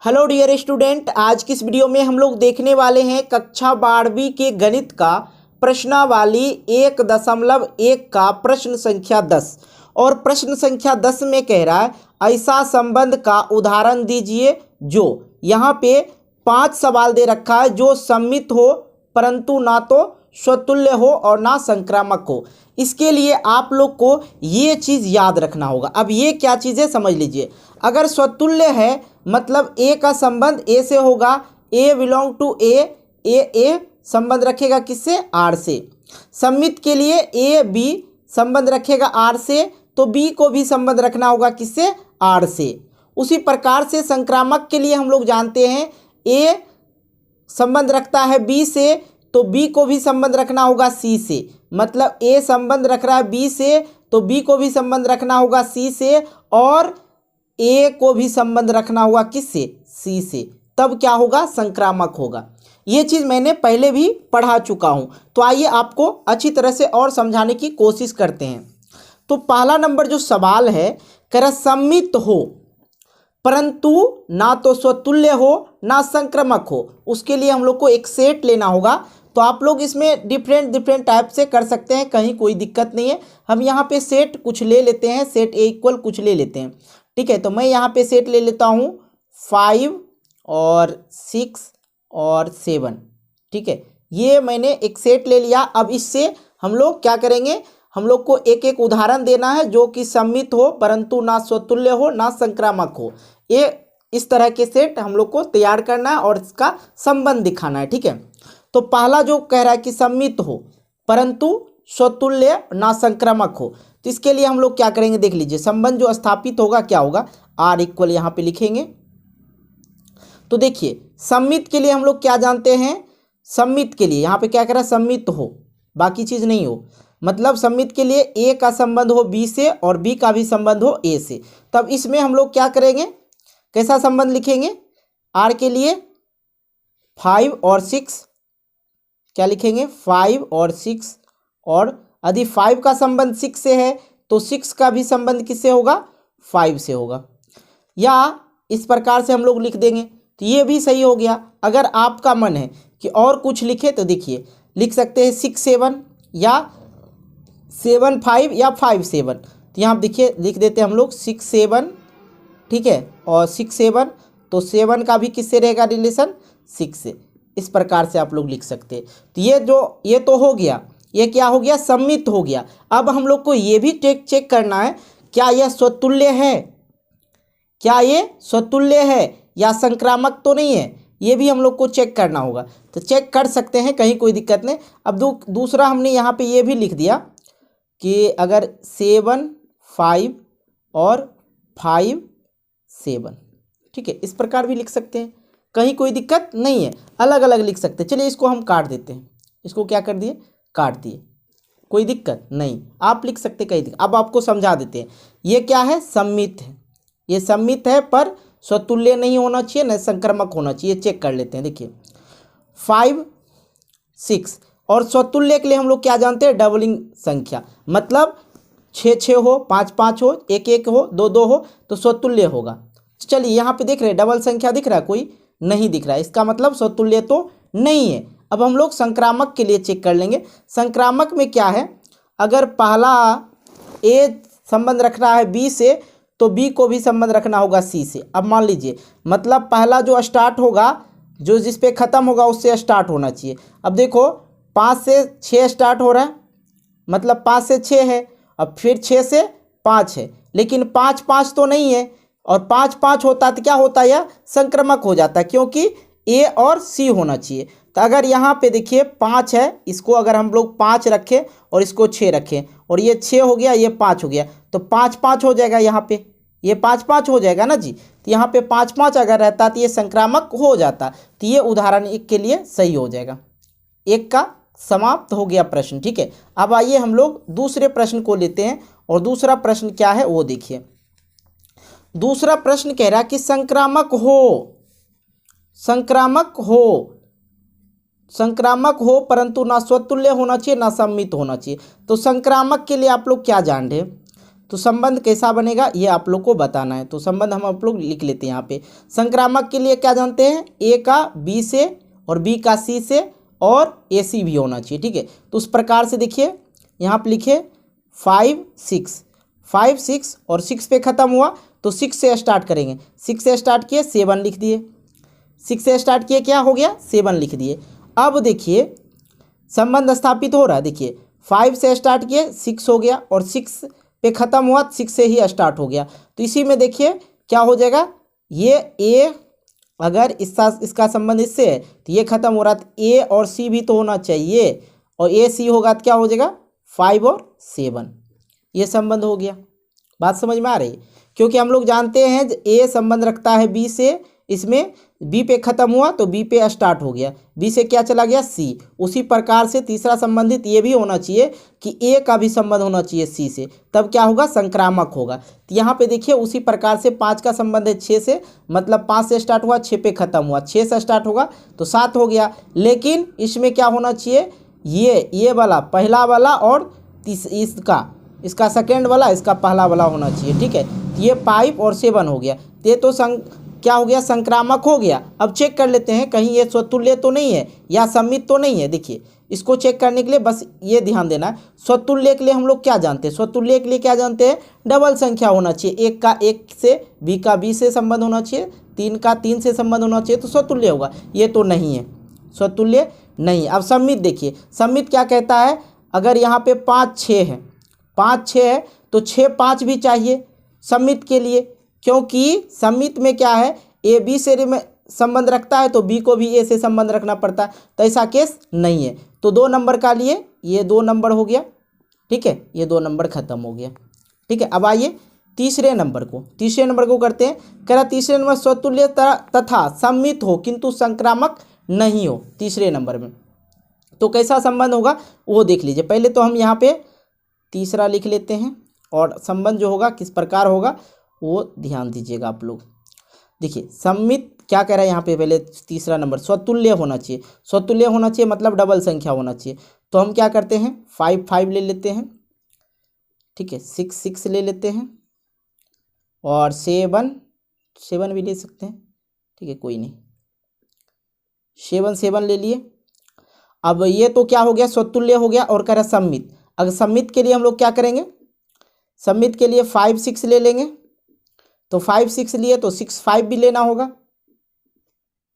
Hello dear student, आज की इस वीडियो में हम लोग देखने वाले हैं कक्षा 12वीं के गणित का प्रश्नावली 1.1 का प्रश्न संख्या 10। और प्रश्न संख्या 10 में कह रहा है ऐसा संबंध का उदाहरण दीजिए जो यहाँ पे 5 सवाल दे रखा है जो सम्मित हो परंतु ना तो स्वतुल्य हो और ना संक्रामक हो। इसके लिए आप लोग को ये चीज़ याद रखना होगा। अब ये क्या चीज़ है समझ लीजिए। अगर स्वतुल्य है मतलब ए का संबंध ए से होगा, ए बिलोंग टू ए संबंध रखेगा किससे, आर से। सम्मित के लिए ए बी संबंध रखेगा आर से, तो बी को भी संबंध रखना होगा किससे, आर से। उसी प्रकार से संक्रामक के लिए हम लोग जानते हैं ए संबंध रखता है बी से, तो बी को भी संबंध रखना होगा सी से। मतलब ए संबंध रख रहा है बी से, तो बी को भी संबंध रखना होगा सी से, और ए को भी संबंध रखना होगा किससे, सी से। तब क्या होगा, संक्रामक होगा। ये चीज़ मैंने पहले भी पढ़ा चुका हूँ, तो आइए आपको अच्छी तरह से और समझाने की कोशिश करते हैं। तो पहला नंबर जो सवाल है, कह रहा सम्मित हो परंतु ना तो स्वतुल्य हो ना संक्रामक हो। उसके लिए हम लोग को एक सेट लेना होगा। तो आप लोग इसमें डिफरेंट टाइप से कर सकते हैं, कहीं कोई दिक्कत नहीं है। हम यहाँ पे सेट कुछ ले लेते हैं, सेट ए इक्वल कुछ ले लेते हैं, ठीक है। तो मैं यहाँ पे सेट ले लेता हूँ 5 और 6 और 7, ठीक है। ये मैंने एक सेट ले लिया। अब इससे हम लोग क्या करेंगे, हम लोग को एक एक उदाहरण देना है जो कि सम्मित हो परंतु ना स्वतुल्य हो ना संक्रामक हो। ये इस तरह के सेट हम लोग को तैयार करना है और इसका संबंध दिखाना है, ठीक है। तो पहला जो कह रहा है कि सम्मित हो परंतु स्वतुल्य ना संक्रामक हो, तो इसके लिए हम लोग क्या करेंगे देख लीजिए। संबंध जो स्थापित होगा क्या होगा, आर इक्वल यहाँ पे लिखेंगे। तो देखिए सम्मित के लिए हम लोग क्या जानते हैं, सम्मित के लिए यहाँ पे क्या कह रहा है, सम्मित हो, बाकी चीज़ नहीं हो। मतलब सम्मित के लिए ए का संबंध हो बी से और बी का भी संबंध हो ए से। तब इसमें हम लोग क्या करेंगे, कैसा संबंध लिखेंगे, आर के लिए 5 और 6, क्या लिखेंगे 5 और 6, और यदि 5 का संबंध 6 से है तो 6 का भी संबंध किससे होगा, 5 से होगा। या इस प्रकार से हम लोग लिख देंगे, तो ये भी सही हो गया। अगर आपका मन है कि और कुछ लिखे तो देखिए लिख सकते हैं 6 7 या 7 5 या 5 7। तो यहाँ देखिए लिख देते हैं हम लोग 6 7, ठीक है, और 6 7, तो 7 का भी किससे रहेगा रिलेशन, 6 से। इस प्रकार से आप लोग लिख सकते हैं। तो ये तो हो गया, ये क्या हो गया, सम्मित हो गया। अब हम लोग को ये भी चेक करना है क्या यह स्वतुल्य है, क्या ये स्वतुल्य है या संक्रामक तो नहीं है, ये भी हम लोग को चेक करना होगा। तो चेक कर सकते हैं, कहीं कोई दिक्कत नहीं। अब दूसरा हमने यहाँ पे ये भी लिख दिया कि अगर 7 5 और 5 7, ठीक है, इस प्रकार भी लिख सकते हैं, कहीं कोई दिक्कत नहीं है, अलग अलग लिख सकते हैं। चलिए इसको हम काट देते हैं, इसको क्या कर दिए, काट दिए, कोई दिक्कत नहीं, आप लिख सकते कहीं दिक्कत। अब आपको समझा देते हैं, ये क्या है, सम्मित है, ये सम्मित है पर स्वतुल्य नहीं होना चाहिए न संक्रामक होना चाहिए। चेक कर लेते हैं, देखिए 5 6, और स्वतुल्य के लिए हम लोग क्या जानते हैं, डबलिंग संख्या, मतलब 6 6 हो, 5 5 हो, 1 1 हो, 2 2 हो, तो स्वतुल्य होगा। चलिए यहाँ पे देख रहे हैं डबल संख्या दिख रहा है, कोई नहीं दिख रहा है, इसका मतलब स्वतुल्य तो नहीं है। अब हम लोग संक्रामक के लिए चेक कर लेंगे। संक्रामक में क्या है, अगर पहला ए संबंध रख रहा है बी से, तो बी को भी संबंध रखना होगा सी से। अब मान लीजिए मतलब पहला जो स्टार्ट होगा, जो जिस पे ख़त्म होगा उससे स्टार्ट होना चाहिए। अब देखो 5 से 6 स्टार्ट हो रहा है, मतलब 5 से 6 है, अब फिर 6 से 5 है, लेकिन 5 5 तो नहीं है, और 5 5 होता तो क्या होता है, यह संक्रामक हो जाता है, क्योंकि ए और सी होना चाहिए। तो अगर यहाँ पे देखिए 5 है, इसको अगर हम लोग 5 रखें और इसको 6 रखें, और ये 6 हो गया, ये 5 हो गया, तो 5 5 हो जाएगा, यहाँ पे ये 5 5 हो जाएगा ना जी। तो यहाँ पे 5 5 अगर रहता तो ये संक्रामक हो जाता। तो ये उदाहरण एक के लिए सही हो जाएगा। एक का समाप्त हो गया प्रश्न, ठीक है। अब आइए हम लोग दूसरे प्रश्न को लेते हैं, और दूसरा प्रश्न क्या है वो देखिए। दूसरा प्रश्न कह रहा है कि संक्रामक हो परंतु ना स्वतुल्य होना चाहिए ना सम्मित होना चाहिए। तो संक्रामक के लिए आप लोग क्या जान रहे हैं, तो संबंध कैसा बनेगा ये आप लोग को बताना है। तो संबंध हम आप लोग लिख लेते हैं यहाँ पे। संक्रामक के लिए क्या जानते हैं, ए का बी से और बी का सी से और ए सी भी होना चाहिए, ठीक है। तो उस प्रकार से देखिए यहाँ पे लिखे 5 6 और 6 पे ख़त्म हुआ तो 6 से स्टार्ट करेंगे। 6 से स्टार्ट किए 7 लिख दिए, 6 से स्टार्ट किए क्या हो गया 7 लिख दिए। अब देखिए संबंध स्थापित हो रहा है, देखिए 5 से स्टार्ट किए 6 हो गया और 6 पे ख़त्म हुआ 6 से ही स्टार्ट हो गया। तो इसी में देखिए क्या हो जाएगा, ये ए अगर इसका संबंध इससे है तो ये ख़त्म हो रहा है, तो ए और सी भी तो होना चाहिए और ए सी होगा तो क्या हो जाएगा 5 और 7, ये संबंध हो गया। बात समझ में आ रही है, क्योंकि हम लोग जानते हैं ए संबंध रखता है बी से, इसमें बी पे ख़त्म हुआ तो बी पे स्टार्ट हो गया, बी से क्या चला गया सी। उसी प्रकार से तीसरा संबंधित ये भी होना चाहिए कि ए का भी संबंध होना चाहिए सी से, तब क्या होगा संक्रामक होगा। तो यहाँ पे देखिए उसी प्रकार से 5 का संबंध है 6 से, मतलब 5 से स्टार्ट हुआ 6 पे ख़त्म हुआ, 6 से स्टार्ट होगा तो 7 हो गया। लेकिन इसमें क्या होना चाहिए, ये वाला पहला वाला और इसका सेकेंड वाला, इसका पहला वाला होना चाहिए, ठीक है। तो ये 5 और 7 हो गया, ये तो क्या हो गया संक्रामक हो गया। अब चेक कर लेते हैं कहीं ये स्वतुल्य तो नहीं है या सम्मित तो नहीं है। देखिए इसको चेक करने के लिए बस ये ध्यान देना है, स्वतुल्य के लिए हम लोग क्या जानते हैं, स्वतुल्य के लिए क्या जानते हैं, डबल संख्या होना चाहिए, एक का एक से, बी का बी से संबंध होना चाहिए, 3 का 3 से संबंध होना चाहिए तो स्वतुल्य होगा। ये तो नहीं है, स्वतुल्य नहीं। अब सम्मित देखिए, सम्मित क्या कहता है, अगर यहाँ पे 5 6 है, 5 6 है तो 6 5 भी चाहिए सम्मित के लिए, क्योंकि सम्मित में क्या है ए बी से में संबंध रखता है तो बी को भी ए से संबंध रखना पड़ता है, तो ऐसा केस नहीं है। तो 2 नंबर का लिए ये 2 नंबर हो गया, ठीक है, ये 2 नंबर खत्म हो गया, ठीक है। अब आइए तीसरे नंबर को करते हैं। कह रहा तीसरे नंबर स्वतुल्य तथा सम्मित हो किंतु संक्रामक नहीं हो। तीसरे नंबर में तो कैसा संबंध होगा वो देख लीजिए। पहले तो हम यहाँ पे तीसरा लिख लेते हैं और संबंध जो होगा किस प्रकार होगा वो ध्यान दीजिएगा आप लोग। देखिए सम्मित क्या कह रहा है यहाँ पे, पहले तीसरा नंबर स्वतुल्य होना चाहिए, स्वतुल्य होना चाहिए मतलब डबल संख्या होना चाहिए। तो हम क्या करते हैं 5 5 ले लेते हैं, ठीक है, 6 6 ले लेते हैं और 7 7 भी ले सकते हैं, ठीक है, कोई नहीं, 7 7 ले लिए। अब ये तो क्या हो गया स्वतुल्य हो गया और कह रहा है सम्मित। अगर सम्मित के लिए हम लोग क्या करेंगे, सम्मित के लिए 5 6 ले लेंगे, तो 5 6 लिए तो 6 5 भी लेना होगा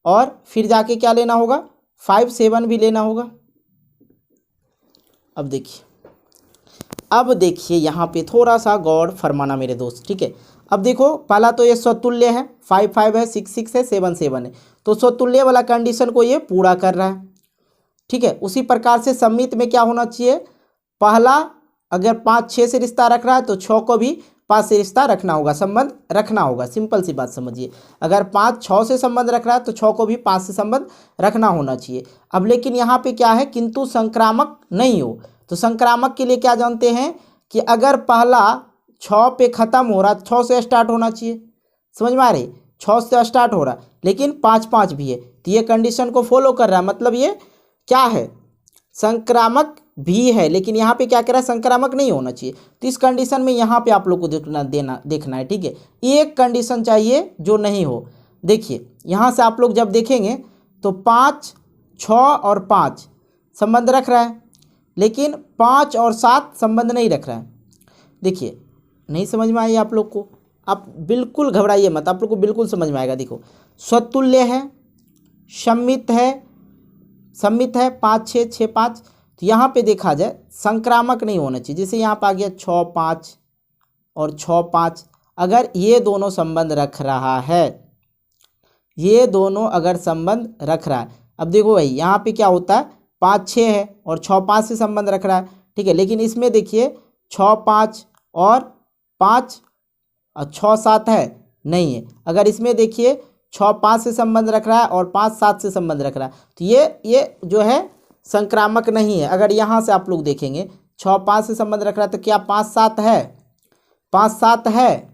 और फिर जाके क्या लेना होगा 5 7 भी लेना होगा। अब देखिए यहाँ पे थोड़ा सा गौर फरमाना मेरे दोस्त, ठीक है। अब देखो पहला तो ये स्वतुल्य है, 5 5 है, 6 6 है, 7 7 है, तो स्वतुल्य वाला कंडीशन को ये पूरा कर रहा है, ठीक है। उसी प्रकार से सम्मित में क्या होना चाहिए, पहला अगर 5 6 से रिश्ता रख रहा है तो 6 को भी 5 से रिश्ता रखना होगा, संबंध रखना होगा, सिंपल सी बात समझिए। अगर 5 6 से संबंध रख रहा है तो 6 को भी 5 से संबंध रखना होना चाहिए। अब लेकिन यहाँ पे क्या है किंतु संक्रामक नहीं हो, तो संक्रामक के लिए क्या जानते हैं कि अगर पहला 6 पे ख़त्म हो रहा, 6 से स्टार्ट होना चाहिए, समझ में आ रही, 6 से स्टार्ट हो रहा लेकिन 5 5 भी है, तो ये कंडीशन को फॉलो कर रहा है, मतलब ये क्या है संक्रामक भी है, लेकिन यहाँ पे क्या कह रहा है संक्रामक नहीं होना चाहिए। तो इस कंडीशन में यहाँ पे आप लोग को देखना है, ठीक है। एक कंडीशन चाहिए जो नहीं हो। देखिए यहाँ से आप लोग जब देखेंगे तो 5 6 और 5 संबंध रख रहा है, लेकिन 5 और 7 संबंध नहीं रख रहा है। देखिए नहीं समझ में आई आप लोग को, आप बिल्कुल घबराइए मत, आप लोग को बिल्कुल समझ में आएगा। देखो स्वतुल्य है, सम्मित है 5 6 6 5, तो यहाँ पे देखा जाए संक्रामक नहीं होना चाहिए। जैसे यहाँ पे आ गया 6 5 और 6 5, अगर ये दोनों संबंध रख रहा है, ये दोनों अगर संबंध रख रहा है, अब देखो भाई यहाँ पे क्या होता है 5 6 है और 6 5 से संबंध रख रहा है, ठीक है। लेकिन इसमें देखिए 6 5 और 5 और 6 7 है, नहीं है। अगर इसमें देखिए 6 5 से संबंध रख रहा है और 5 7 से संबंध रख रहा है, तो ये जो है संक्रामक नहीं है। अगर यहाँ से आप लोग देखेंगे 6 5 से संबंध रख रहा है तो क्या 5 7 है, 5 7 है,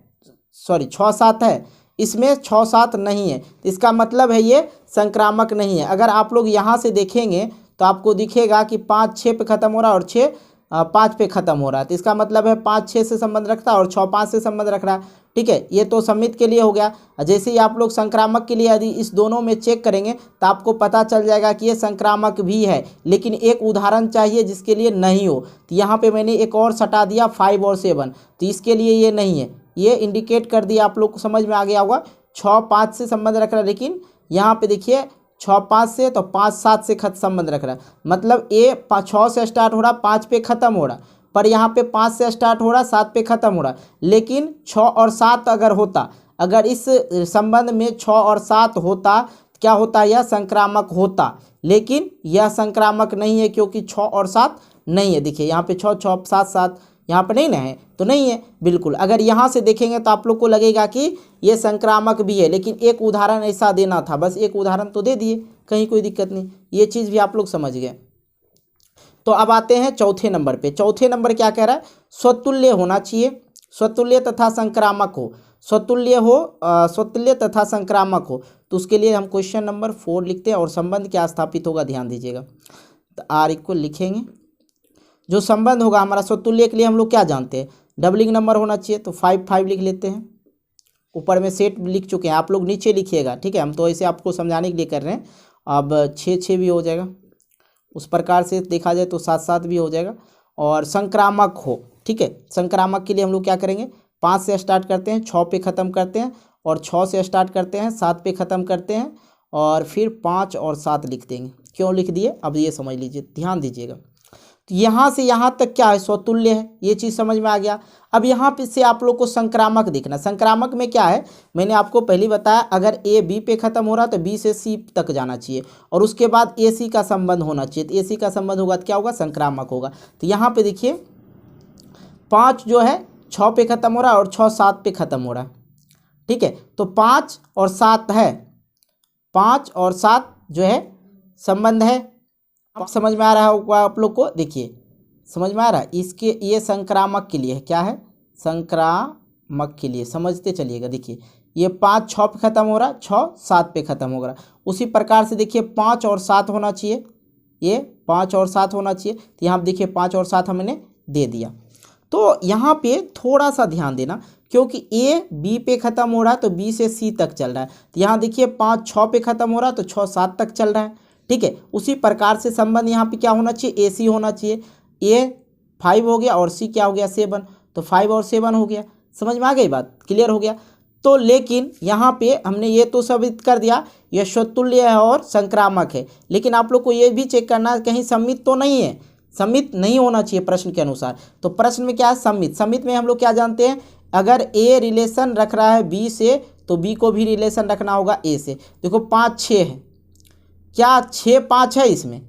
सॉरी 6 7 है, इसमें 6 7 नहीं है, तो इसका मतलब है ये संक्रामक नहीं है। अगर आप लोग यहाँ से देखेंगे तो आपको दिखेगा कि 5 6 पे ख़त्म हो रहा है और 6 5 पे ख़त्म हो रहा है, तो इसका मतलब है 5 6 से संबंध रखता है और 6 5 से संबंध रख रहा है। ठीक है, ये तो सम्मित के लिए हो गया। जैसे ही आप लोग संक्रामक के लिए यदि इस दोनों में चेक करेंगे तो आपको पता चल जाएगा कि ये संक्रामक भी है, लेकिन एक उदाहरण चाहिए जिसके लिए नहीं हो। तो यहाँ पे मैंने एक और सटा दिया 5 और 7, तो इसके लिए ये नहीं है, ये इंडिकेट कर दिया। आप लोग को समझ में आ गया होगा। 6 5 से संबंध रख रहा है, लेकिन यहाँ पे देखिए 6 5 से तो 5 7 से संबंध रख रहा है, मतलब ये 6 से स्टार्ट हो रहा, 5 पे ख़त्म हो रहा, पर यहाँ पे 5 से स्टार्ट हो रहा, 7 पे ख़त्म हो रहा। लेकिन 6 और 7 अगर होता, अगर इस संबंध में 6 और 7 होता, क्या होता, यह संक्रामक होता। लेकिन यह संक्रामक नहीं है क्योंकि 6 और 7 नहीं है। देखिए यहाँ पे 6 6 7 7 यहाँ पे नहीं ना है, तो नहीं है बिल्कुल। अगर यहाँ से देखेंगे तो आप लोग को लगेगा कि ये संक्रामक भी है, लेकिन एक उदाहरण ऐसा देना था, बस एक उदाहरण तो दे दिए, कहीं कोई दिक्कत नहीं, ये चीज़ भी आप लोग समझ गए। तो अब आते हैं चौथे नंबर पे। चौथे नंबर क्या कह रहा है, स्वतुल्य होना चाहिए, स्वतुल्य तथा संक्रामक हो, स्वतुल्य हो, स्वतुल्य तथा संक्रामक हो। तो उसके लिए हम क्वेश्चन नंबर 4 लिखते हैं और संबंध क्या स्थापित होगा ध्यान दीजिएगा। तो आर इक्वल लिखेंगे, जो संबंध होगा हमारा स्वतुल्य के लिए हम लोग क्या जानते हैं, डबलिंग नंबर होना चाहिए, तो 5 5 लिख लेते हैं। ऊपर में सेट लिख चुके हैं, आप लोग नीचे लिखिएगा। ठीक है, हम तो ऐसे आपको समझाने के लिए कर रहे हैं। अब 6 6 भी हो जाएगा, उस प्रकार से देखा जाए तो 7 7 भी हो जाएगा। और संक्रामक हो, ठीक है, संक्रामक के लिए हम लोग क्या करेंगे, 5 से स्टार्ट करते हैं, 6 पे ख़त्म करते हैं, और 6 से स्टार्ट करते हैं, 7 पे ख़त्म करते हैं, और फिर 5 और 7 लिख देंगे। क्यों लिख दिए, अब ये समझ लीजिए, ध्यान दीजिएगा। तो यहाँ से यहाँ तक क्या है, स्वतुल्य है, ये चीज़ समझ में आ गया। अब यहाँ पे से आप लोग को संक्रामक देखना। संक्रामक में क्या है, मैंने आपको पहले बताया, अगर ए बी पे ख़त्म हो रहा तो बी से सी तक जाना चाहिए, और उसके बाद ए सी का संबंध होना चाहिए। तो ए सी का संबंध होगा तो क्या होगा, संक्रामक होगा। तो यहाँ पे देखिए 5 जो है 6 पे ख़त्म हो रहा है और 6 7 पे ख़त्म हो रहा है। ठीक है, तो 5 और 7 है, 5 और 7 जो है संबंध है। अब समझ में आ रहा होगा आप लोग को, देखिए समझ में आ रहा है। इसके ये संक्रामक के लिए है, क्या है, संक्रामक के लिए, समझते चलिएगा। देखिए ये 5 6 पे ख़त्म हो रहा, 6 7 पे ख़त्म हो रहा। उसी प्रकार से देखिए 5 और 7 होना चाहिए, ये 5 और 7 होना चाहिए। तो यहाँ देखिए 5 और 7 हमने दे दिया। तो यहाँ पे थोड़ा सा ध्यान देना, क्योंकि ए बी पे ख़त्म हो रहा है तो बी से सी तक चल रहा है। तो यहाँ देखिए 5 6 पे ख़त्म हो रहा है तो 6 7 तक चल रहा है। ठीक है, उसी प्रकार से संबंध यहाँ पे क्या होना चाहिए, ए सी होना चाहिए। ए 5 हो गया और सी क्या हो गया, 7, तो 5 और 7 हो गया। समझ में आ गई बात, क्लियर हो गया। तो लेकिन यहाँ पे हमने ये तो साबित कर दिया यह स्वतुल्य है और संक्रामक है, लेकिन आप लोग को ये भी चेक करना कहीं सम्मित तो नहीं है, सम्मित नहीं होना चाहिए प्रश्न के अनुसार। तो प्रश्न में क्या है, सम्मित। सम्मित में हम लोग क्या जानते हैं, अगर ए रिलेशन रख रहा है बी से तो बी को भी रिलेशन रखना होगा ए से। देखो 5 6 है, क्या 6 5 है इसमें,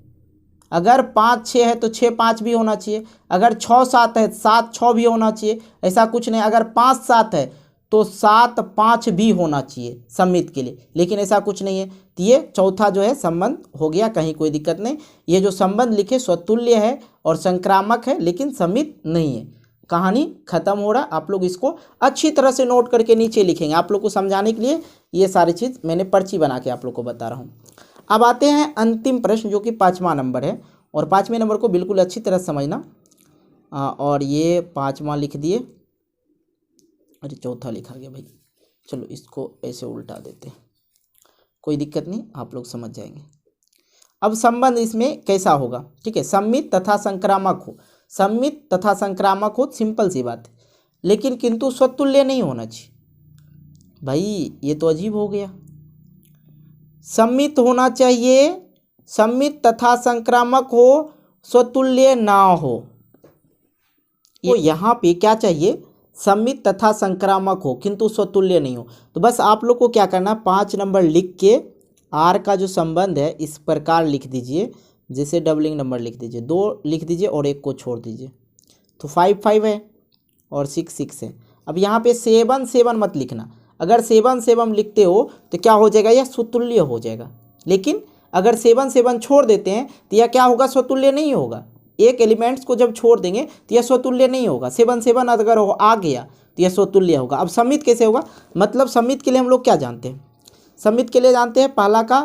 अगर 5 6 है तो 6 5 भी होना चाहिए। अगर 6 7 है 7 6 भी होना चाहिए, ऐसा कुछ नहीं। अगर 5 7 है तो 7 5 भी होना चाहिए सम्मित के लिए, लेकिन ऐसा कुछ नहीं है। तो ये चौथा जो है संबंध हो गया, कहीं कोई दिक्कत नहीं। ये जो संबंध लिखे स्वतुल्य है और संक्रामक है, लेकिन सम्मित नहीं है। कहानी खत्म हो रहा, आप लोग इसको अच्छी तरह से नोट करके नीचे लिखेंगे। आप लोग को समझाने के लिए ये सारी चीज़ मैंने पर्ची बना के आप लोग को बता रहा हूँ। अब आते हैं अंतिम प्रश्न, जो कि 5वां नंबर है, और 5वें नंबर को बिल्कुल अच्छी तरह समझना। और ये 5वां लिख दिए, अरे चौथा लिखा गया भाई, चलो इसको ऐसे उल्टा देते हैं, कोई दिक्कत नहीं, आप लोग समझ जाएंगे। अब संबंध इसमें कैसा होगा, ठीक है, सम्मित तथा संक्रामक हो, सम्मित तथा संक्रामक हो, सिंपल सी बात है, लेकिन किंतु स्वतुल्य नहीं होना चाहिए। भाई ये तो अजीब हो गया, सम्मित होना चाहिए, सम्मित तथा संक्रामक हो, स्वतुल्य ना हो। तो यहाँ पे क्या चाहिए, सम्मित तथा संक्रामक हो किंतु स्वतुल्य नहीं हो। तो बस आप लोग को क्या करना, 5 नंबर लिख के आर का जो संबंध है इस प्रकार लिख दीजिए, जैसे डबलिंग नंबर लिख दीजिए, 2 लिख दीजिए और 1 को छोड़ दीजिए। तो 5 5 है और 6 6 है। अब यहाँ पे 7 7 मत लिखना, अगर 7 7 लिखते हो तो क्या हो जाएगा, यह स्वतुल्य हो जाएगा। लेकिन अगर 7 7 छोड़ देते हैं तो यह क्या होगा, स्वतुल्य नहीं होगा। एक एलिमेंट्स को जब छोड़ देंगे तो यह स्वतुल्य नहीं होगा। 7 7 अगर आ गया तो यह स्वतुल्य होगा। अब सम्मित कैसे होगा, मतलब सम्मित के लिए हम लोग क्या जानते हैं, सम्मित के लिए जानते हैं पहला का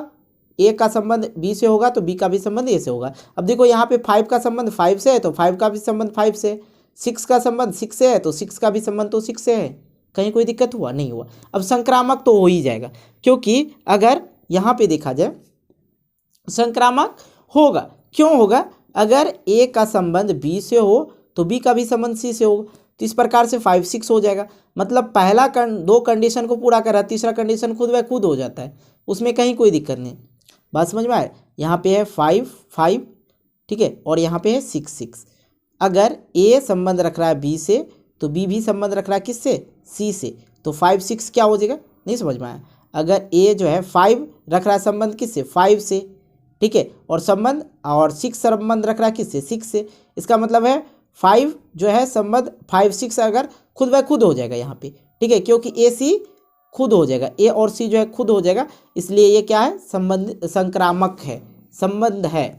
ए का संबंध बी से होगा तो बी का भी संबंध ए से होगा। अब देखो यहाँ पे 5 का संबंध 5 से है तो 5 का भी संबंध 5 से, 6 का संबंध 6 से है तो 6 का भी संबंध तो 6 से है। कहीं कोई दिक्कत हुआ? नहीं हुआ। अब संक्रामक तो हो ही जाएगा, क्योंकि अगर यहाँ पे देखा जाए संक्रामक होगा। क्यों होगा? अगर ए का संबंध बी से हो तो बी का भी संबंध सी से होगा। तो इस प्रकार से 5 6 हो जाएगा। मतलब पहला दो कंडीशन को पूरा कर रहा है, तीसरा कंडीशन खुद ब खुद हो जाता है, उसमें कहीं कोई दिक्कत नहीं। बात समझ में आए? यहाँ पे है 5 5, ठीक है, और यहाँ पे है 6 6। अगर ए संबंध रख रहा है बी से तो बी भी संबंध रख रहा है किससे? सी से। तो 5 6 क्या हो जाएगा? नहीं समझ में आया? अगर ए जो है 5 रख रहा है संबंध किससे? 5 से, ठीक है, और संबंध और 6 संबंध रख रहा है किससे? 6 से। इसका मतलब है 5 जो है संबंध 5 6 अगर खुद ब खुद हो जाएगा यहाँ पे, ठीक है, क्योंकि ए सी खुद हो जाएगा, ए और सी जो है खुद हो जाएगा, इसलिए ये क्या है? संबंध संक्रामक है, संबंध है।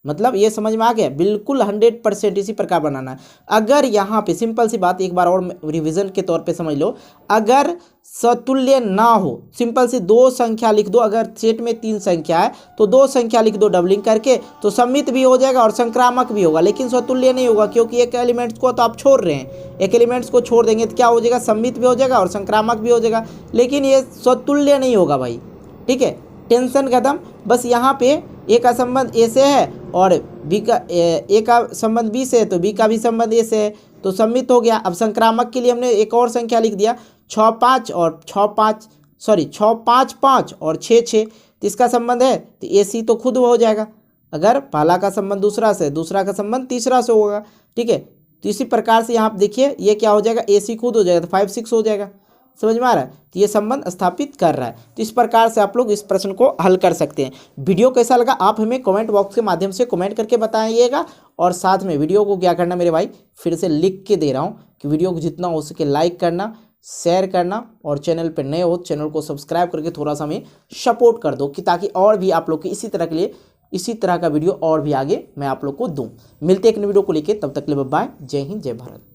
मतलब ये समझ में आ गया? बिल्कुल 100% इसी प्रकार बनाना है। अगर यहाँ पे सिंपल सी बात एक बार और रिवीजन के तौर पे समझ लो, अगर सतुल्य ना हो, सिंपल सी दो संख्या लिख दो। अगर सेट में 3 संख्या है तो 2 संख्या लिख दो डबलिंग करके, तो सम्मित भी हो जाएगा और संक्रामक भी होगा, लेकिन सतुल्य नहीं होगा, क्योंकि एक एलिमेंट्स को तो आप छोड़ रहे हैं। एक एलिमेंट्स को छोड़ देंगे तो क्या हो जाएगा? सम्मित भी हो जाएगा और संक्रामक भी हो जाएगा, लेकिन ये सतुल्य नहीं होगा भाई, ठीक है। टेंशन खत्म। बस यहाँ पे ए का संबंध ए से है और बी का ए का संबंध बी से है तो बी का भी संबंध ए से है, तो सम्मित हो गया। अब संक्रामक के लिए हमने एक और संख्या लिख दिया, 6 5 और 6 5 5 और 6 6, तो इसका संबंध है तो ए सी तो खुद हो जाएगा। अगर पहला का संबंध दूसरा से, दूसरा का संबंध तीसरा से होगा, ठीक है। तो इसी प्रकार से यहाँ पे देखिए ये क्या हो जाएगा? ए सी खुद हो जाएगा तो 5 6 हो जाएगा। समझ में आ रहा है? तो ये संबंध स्थापित कर रहा है। तो इस प्रकार से आप लोग इस प्रश्न को हल कर सकते हैं। वीडियो कैसा लगा आप हमें कमेंट बॉक्स के माध्यम से कमेंट करके बताइएगा, और साथ में वीडियो को क्या करना मेरे भाई, फिर से लिख के दे रहा हूँ कि वीडियो को जितना हो सके लाइक करना, शेयर करना, और चैनल पर नए हो चैनल को सब्सक्राइब करके थोड़ा सा हमें सपोर्ट कर दो, कि ताकि और भी आप लोग की इसी तरह के लिए इसी तरह का वीडियो और भी आगे मैं आप लोग को दूँ। मिलते एक नई वीडियो को लेकर, तब तक के लिए बाय, जय हिंद जय भारत।